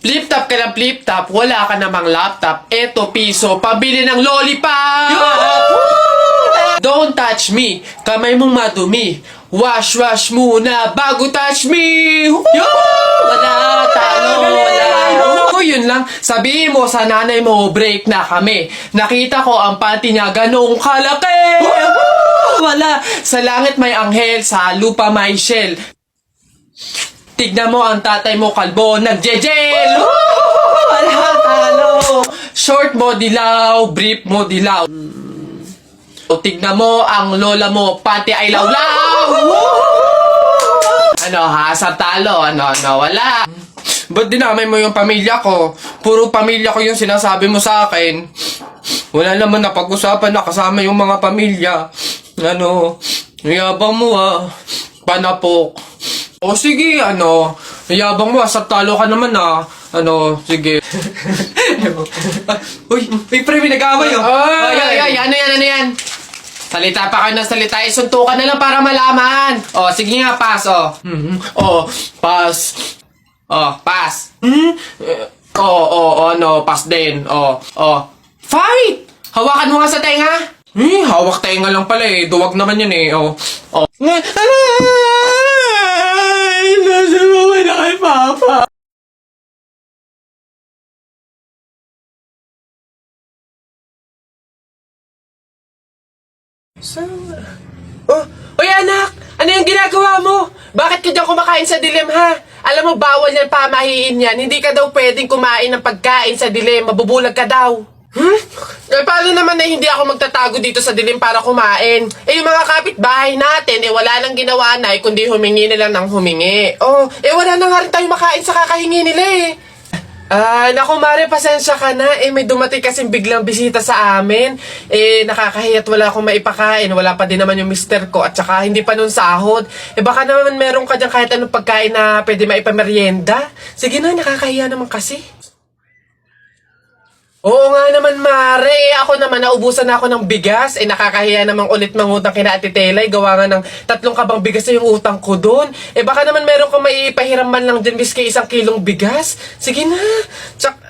Flip top ka ng flip top, wala ka namang laptop. Eto piso, pabili ng lollipop! Don't touch me, kamay mong madumi. Wash muna bago touch me! Wala, talo, wala. Yun lang, sabihin mo sa nanay mo, break na kami. Nakita ko ang panty niya ganong kalaki! Wala, sa langit may anghel, sa lupa may shell. Tignan mo ang tatay mo kalbo, nagjejel! Wala, talo! Short mo dilaw, brief mo dilaw. O tignan mo ang lola mo, pati ay lawlaw! Ano ha, sa talo, ano, wala. Ba't dinamay mo yung pamilya ko? Puro pamilya ko yung sinasabi mo sa akin. Wala naman napag-usapan na kasama yung mga pamilya. Ano, yabang mo ha, panapok. O sige, ano, yabang mo, sa talo ka naman ah. Ano, sige. Uy, pre, may nag-away oh. Ay, ano yan? Salita pa kayo ng salita, isuntukan na lang para malaman. O, sige nga, pass, o. O, pass. O, pass. No, pass din. O, fight! Hawakan mo nga sa tenga. Hawak tenga lang pala eh. Duwag naman yun eh. O. Nasa mga na kay Papa. Uy anak! Ano yung ginagawa mo? Bakit ka dyan kumakain sa dilim ha? Alam mo, bawal yan pamahiin yan. Hindi ka daw pwedeng kumain ng pagkain sa dilim. Mabubulag ka daw. Eh, paano naman na hindi ako magtatago dito sa dilim para kumain? Eh, yung mga kapitbahay natin, wala nang ginawa na, kundi humingi nila ng humingi. Wala na nga rin tayo makain sa kakahingi nila eh. Naku Mare, pasensya ka na. May dumating kasing biglang bisita sa amin. Nakakahiyat wala akong maipakain. Wala pa din naman yung mister ko. At saka hindi pa nun sahod. Baka naman meron ka dyan kahit anong pagkain na pwede maipameryenda. Sige na, nakakahiya naman kasi. Oo nga naman, Mare. Ako naman, naubusan na ako ng bigas. Nakakahiya namang ulit mangutang kina Ate Telay. Gawa nga ng 3 kabang bigas na yung utang ko doon. Baka naman meron kang maipahiram man lang dyan, miski 1 kilong bigas. Sige na.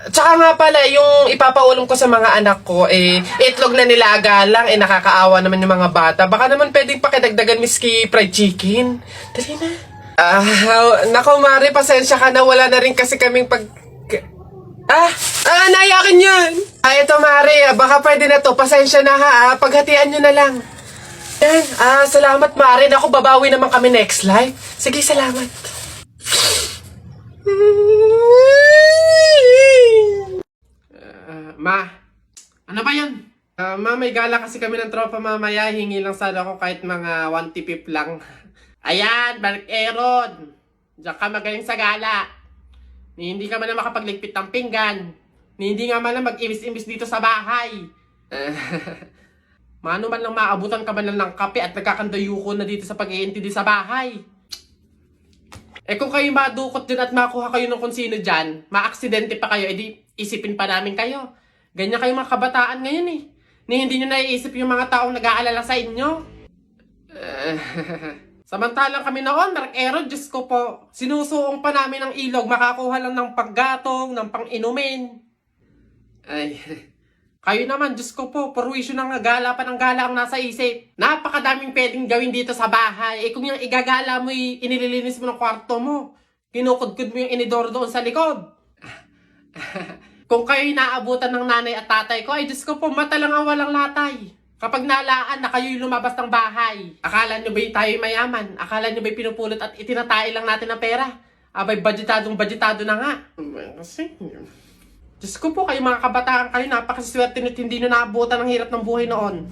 Tsaka nga pala, yung ipapaulam ko sa mga anak ko, itlog na nilaga lang. Nakakaawa naman yung mga bata. Baka naman pwedeng pakidagdagan, miski fried chicken. Dali na. Nako, Mare, pasensya ka na. Wala na rin kasi kaming nayakin yan. Ito Mare, baka pwede na to. Pasensya na ha, paghatian nyo na lang. Yan, salamat Mare. Naku, babawi naman kami next live. Sige, salamat. Ma, ano ba yan? Ma, may gala kasi kami ng tropa mamaya. Hingi lang sana ako kahit mga 1 tipip lang. Ayan, Mark Aaron. Diyan ka magaling sa gala. Ni hindi ka man na makapagligpit ng pinggan. Ni hindi nga man lang mag-imis-imis dito sa bahay. Mano man lang maabutan ka man lang ng kape at nagkakandayuko na dito sa pag-iintindi sa bahay. Kung kayo madukot din at makuha kayo ng kung sino dyan, maaksidente pa kayo, edi isipin pa namin kayo. Ganyan kayo mga kabataan ngayon eh. Ni hindi nyo naiisip yung mga taong nag-aalala sa inyo. Samantalang kami noon, Mark Aaron, Diyos ko po, sinusuong pa namin ng ilog, makakuha lang ng panggatong, ng pang-inumin. Kayo naman, Diyos ko po, purwisyo ng gala pa ng gala ang nasa isip. Napakadaming pwedeng gawin dito sa bahay. Kung yung igagala mo, inililinis mo ng kwarto mo, kinukudkud mo yung inidoro doon sa likod. Kung kayo inaabutan ng nanay at tatay ko, Diyos ko po, mata lang ang walang latay. Kapag nalaan na kayo'y lumabas ng bahay, akala nyo ba'y tayo'y mayaman? Akala nyo ba'y pinupulot at itinatay lang natin ng pera? Abay, budgetado na nga. Kasi, Diyos ko po, kayo mga kabataan kayo, napakaswerte nyo't hindi nyo naabutan ang hirap ng buhay noon.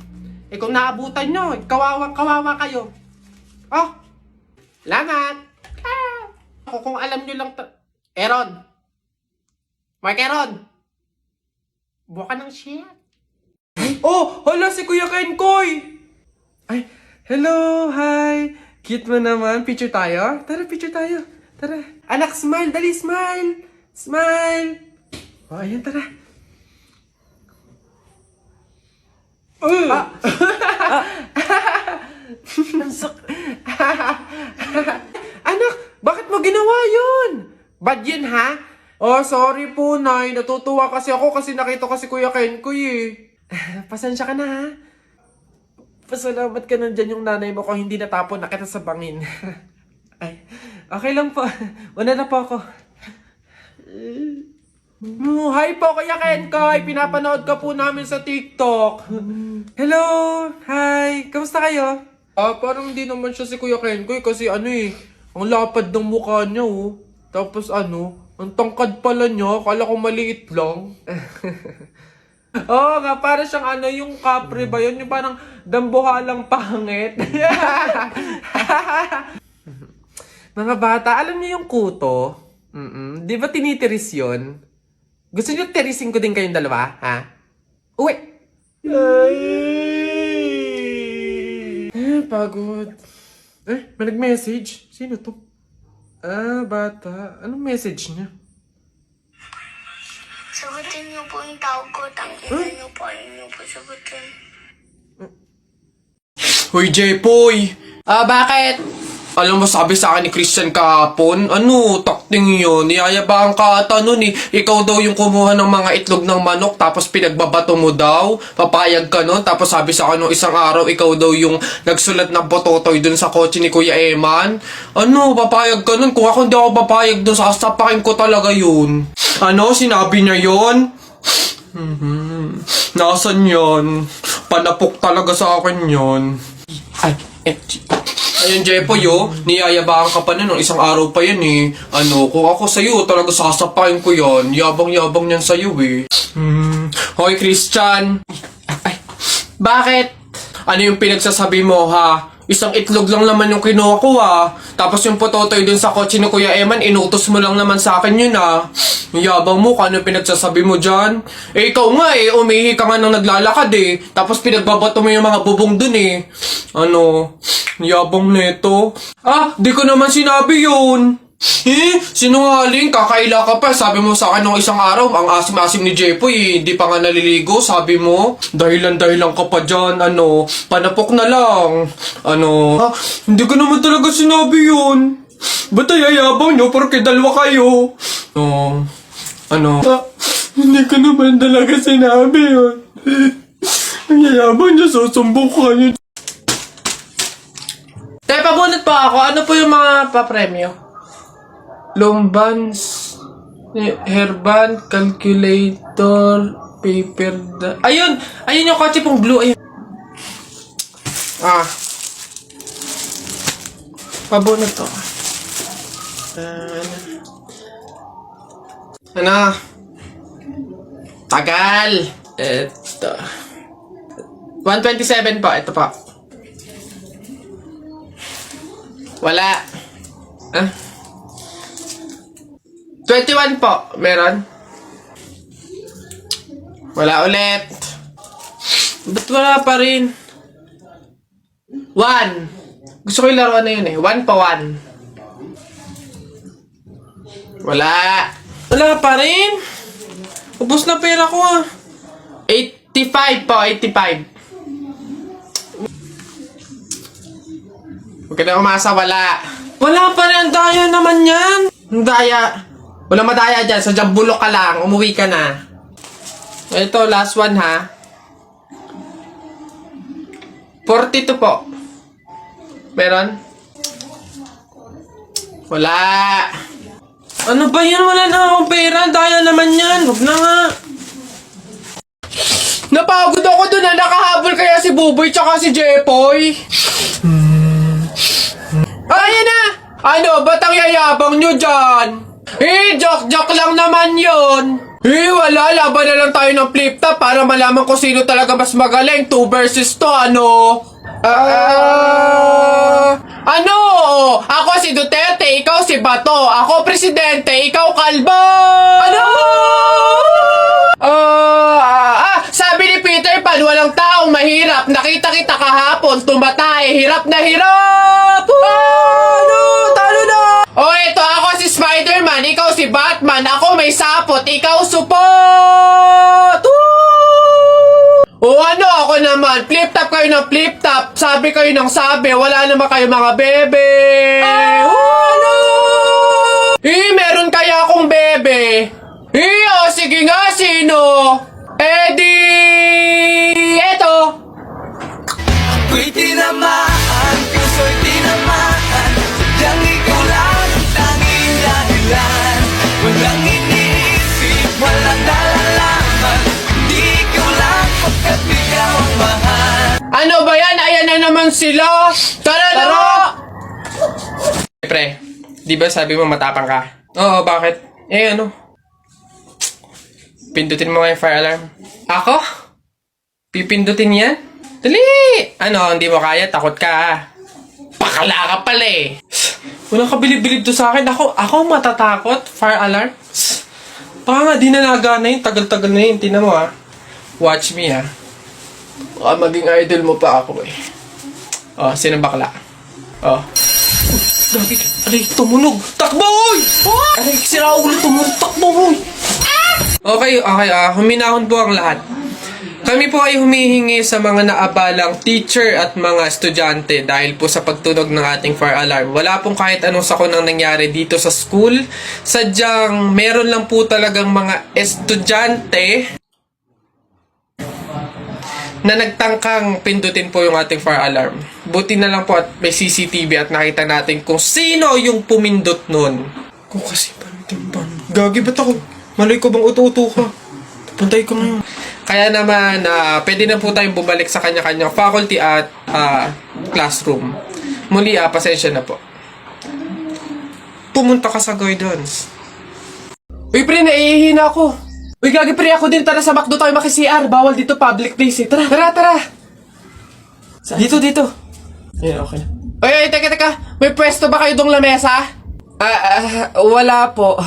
Kung naabutan nyo, kawawa kayo. Salamat! Kung alam nyo lang Aaron! Mark Aaron! Buka ng shit! Hala si Kuya Kenkoy! Hello, hi! Cute mo naman, picture tayo? Tara, picture tayo. Tara. Anak, smile, dali, smile! Smile! Ayan, tara. Anak, bakit mo ginawa yun? Bad yun, ha? Oh, sorry po, Nay. Natutuwa kasi ako kasi nakita ko si Kuya Kenkoy eh. Pasensya ka na, ha? Pasalamat ka nandyan yung nanay mo kung hindi natapon na kita sa bangin. Ay, okay lang po. Una na po ako. Hi po, Kuya Kenkoy. Pinapanood ka po namin sa TikTok. Hello! Hi! Kamusta kayo? Parang hindi naman siya si Kuya Kenkoy kasi ano eh, ang lapad ng mukha niya oh. Tapos ano, ang tangkad pala niya, akala ko maliit lang. Oo nga, para siyang ano, yung kapre ba yun? Yung parang dambuhalang pangit. Mga bata, alam niyo yung kuto? Di ba tinitiris yun? Gusto niyo tirisin ko din kayong dalawa, ha? Uwi! Pagod. May nag-message? Sino to? Bata. Anong message niya? Sagutin niyo po yung tawag ko. Tangkinan niyo po. Ayaw niyo po sagutin. Hoy, Jepoy! Bakit? Alam mo, sabi sa akin ni Christian kahapon, takting yun, niyayabang ka ata nun eh. Ikaw daw yung kumuha ng mga itlog ng manok, tapos pinagbabato mo daw, papayag ka nun, tapos sabi sa akin nung isang araw, ikaw daw yung nagsulat ng bototoy dun sa kotse ni Kuya Eman. Papayag ka nun? Kung ako hindi ako papayag dun, sasapakin ko talaga yun. Sinabi niya yun? Nasaan yun? Panapok talaga sa akin yun. Ayun, Jepoy, niyayabang ka pa nun, isang araw pa yan eh. Kung ako sa'yo, talaga sasapain ko yan. Yabang-yabang yan sa'yo eh. Hoy, Christian! Bakit? Ano yung pinagsasabi mo, ha? Isang itlog lang naman yung kinuha ko, ha? Tapos yung pototoy dun sa kotse ni Kuya Eman, inutos mo lang naman sa akin yun, ha? Yabang mo, ano yung pinagsasabi mo dyan? Ikaw nga umihi ka nga nang naglalakad eh. Tapos pinagbabato mo yung mga bubong dun eh. Yabang neto. Di ko naman sinabi yun. Sinungaling, kakaila ka pa. Sabi mo sa akin nung isang araw, ang asim-asim ni Jepoy, hindi pa nga naliligo, sabi mo. Dahilan-dahilan ka pa dyan, panapok na lang. Hindi ko naman talaga sinabi yun. Ba't ayayabang nyo porque dalawa kayo? Hindi ko naman talaga sinabi yun. Ang yayabang nyo, susumbong ko kayo. Tayo, pabunot pa ako. Ano po yung mga papremyo? Lombans, hairband, calculator, paper, ayun yung kotse pong blue, ayun. Pabunot to. Tagal. Ito. 127 po, ito po. Wala. 21 po, meron? Wala ulit. Ba't wala pa rin? 1. Gusto ko yung laruan na yun eh. 1 pa 1. Wala. Wala pa rin. Ubus na pera ko 85 po, 85. Huwag ka na umasa, wala. Wala pa rin, ang daya naman yan. Ang daya. Walang madaya dyan, sadyang bulok ka lang, umuwi ka na. Ito, last one ha. 42 po. Meron? Wala. Ano ba yan? Wala na akong pera. Daya naman yan. Huwag na nga. Napagod ako dun na nakahabol kaya si Buboy tsaka si Jepoy. Ayan na! Ba't ang yayabang nyo dyan? Joke lang naman yun. Wala. Laban na lang tayo ng flip-top para malaman ko sino talaga mas magaling. 2 versus 2, Ako si Duterte, ikaw si Bato. Ako presidente, ikaw kalbo. Sabi ni Peter Pan, walang taong mahirap. Nakita kita kahapon, tumatay. Hirap na hirap. Talo na. Ito ako si Spider-Man, ikaw si Batman. Ako may sapot, ikaw support. Ako naman, flip-top kayo ng flip-top. Sabi kayo ng sabi, wala naman kayo mga bebe. Meron kaya akong bebe. sige nga, sino? Eto! Ako'y tinamaan, puso'y tinamaan. Sadyang ikaw lang ang tanging dahilan. Walang iniisip, walang nalalaman. Hindi ikaw lang pagkat ikaw ang mahal. Ano ba yan? Ayan na naman sila! Tara na! Pre, di ba sabi mo matapang ka? Oo, bakit? Ano? Pindutin mo nga yung fire alarm. Ako? Pipindutin yan? Dali! Ano, hindi mo kaya? Takot ka. Pakala ka pala eh. Walang kabilib-bilib to sa akin. Ako matatakot? Fire alarm? Baka nga di na nagana yun. Tagal-tagal na yun. Tingnan mo ha. Watch me ha. Baka maging idol mo pa ako eh. Oh, sino bakla? Oh. Gagi, aray, tumunog. Takbo, oy! Aray, sira ulo, tumunog. Takbo, oy! Okay, huminahon po ang lahat. Kami po ay humihingi sa mga naabalang teacher at mga estudyante dahil po sa pagtunog ng ating fire alarm. Wala pong kahit anong sakunang nangyari dito sa school. Sadyang meron lang po talagang mga estudyante na nagtangkang pindutin po yung ating fire alarm. Buti na lang po at may CCTV at nakita natin kung sino yung pumindot nun. Kung kasi pantimpan. Gagi, ba't ako? Malay ko bang uto-uto ka? Pantay ko ngayon. Kaya naman, pwede na po tayong bumalik sa kanya-kanyang faculty at classroom. Muli, pasensya na po. Pumunta ka sa guidance. Uy, pre, naiihina ako. Uy, gagi, pre, ako din. Tara sa McDo tayo maki-CR. Bawal dito, public place eh. Tara. Dito. Ayan, okay. Uy, teka. May pwesto ba kayo dong lamesa? Wala po.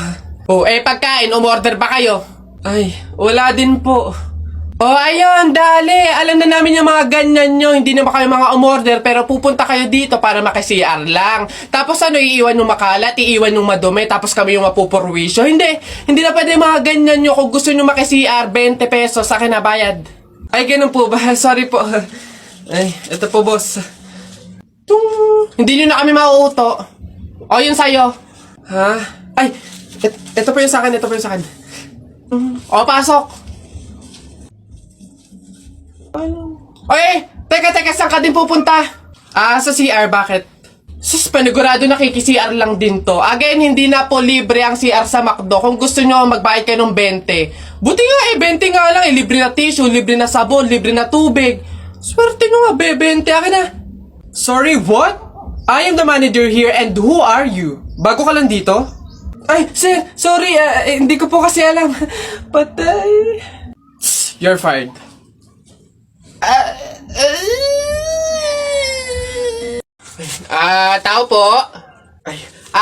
Oh, pagkain, umorder ba kayo? Ay, wala din po. Oh, ayun, dali. Alam na namin yung mga ganyan nyo. Hindi naman kayo mga umorder, pero pupunta kayo dito para maki-CR lang. Tapos iiwan yung makalat, iiwan yung madumi, tapos kami yung mapupurwisyo. Hindi na pwede mga ganyan nyo. Kung gusto nyo maki-CR, 20 pesos, sa akin na bayad. Ay, ganun po ba? Sorry po. Ay, ito po, boss. Hindi nyo na kami mauuto. O, yun sa'yo. Ha? Ay, ito po yung sa akin, O, pasok. Oy, teka, saan ka din pupunta? Sa CR, bakit? Sus, panigurado nakiki-CR lang din to. Again, hindi na po libre ang CR sa McDo. Kung gusto nyo, magbayad kayo ng 20. Buti nga 20 nga lang libre na tissue, libre na sabon, libre na tubig. Swerte nyo nga, 20. Akin na. Sorry, what? I am the manager here and who are you? Bago ka lang dito? Ay, sir, sorry, hindi ko po kasi alam. Patay. You're fired. Tao po.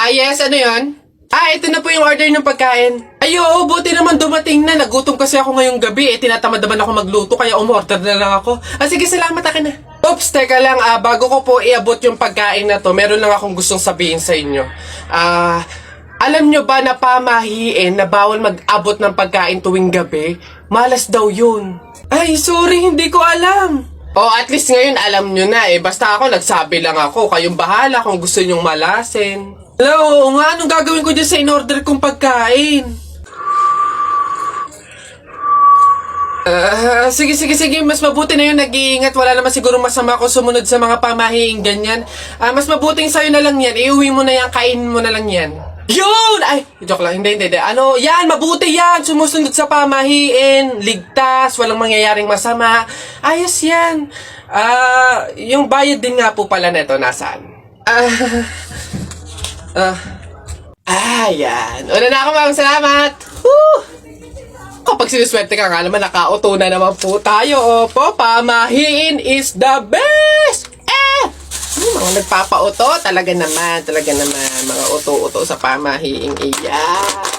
Yes, ano yun? Ito na po yung order ng pagkain. Ay, oo, buti naman dumating na. Nagutom kasi ako ngayong gabi. Tinatamad naman ako magluto, kaya umorder na lang ako. Sige, salamat, akin na. Oops, teka lang, bago ko po iabot yung pagkain na to, meron lang akong gustong sabihin sa inyo. Alam nyo ba na pamahiin na bawal mag-abot ng pagkain tuwing gabi? Malas daw yun. Ay, sorry, hindi ko alam. At least ngayon alam nyo na eh. Basta ako, nagsabi lang ako. Kayong bahala kung gusto nyong malasin. Hello, nga, anong gagawin ko dyan sa in-order kong pagkain? Sige. Mas mabuti na yun, nag-iingat. Wala naman siguro masama kung sumunod sa mga pamahiing ganyan. Mas mabuting sa'yo na lang yan. Iuwi mo na yan, kainin mo na lang yan. Yun! Ay, joke lang. Hindi. Ano, yan, mabuti yan. Sumusunod sa pamahiin. Ligtas, walang mangyayaring masama. Ayos yan. Yung bayad din nga po pala neto, nasaan? Yan. Una na ako, ma'am. Salamat. Woo! Kapag sinuswerte ka nga naman, nakauto na naman po tayo. Opo, pamahiin is the best! Mga nagpapauto, talaga naman, mga uto-uto sa pamahiing iyan.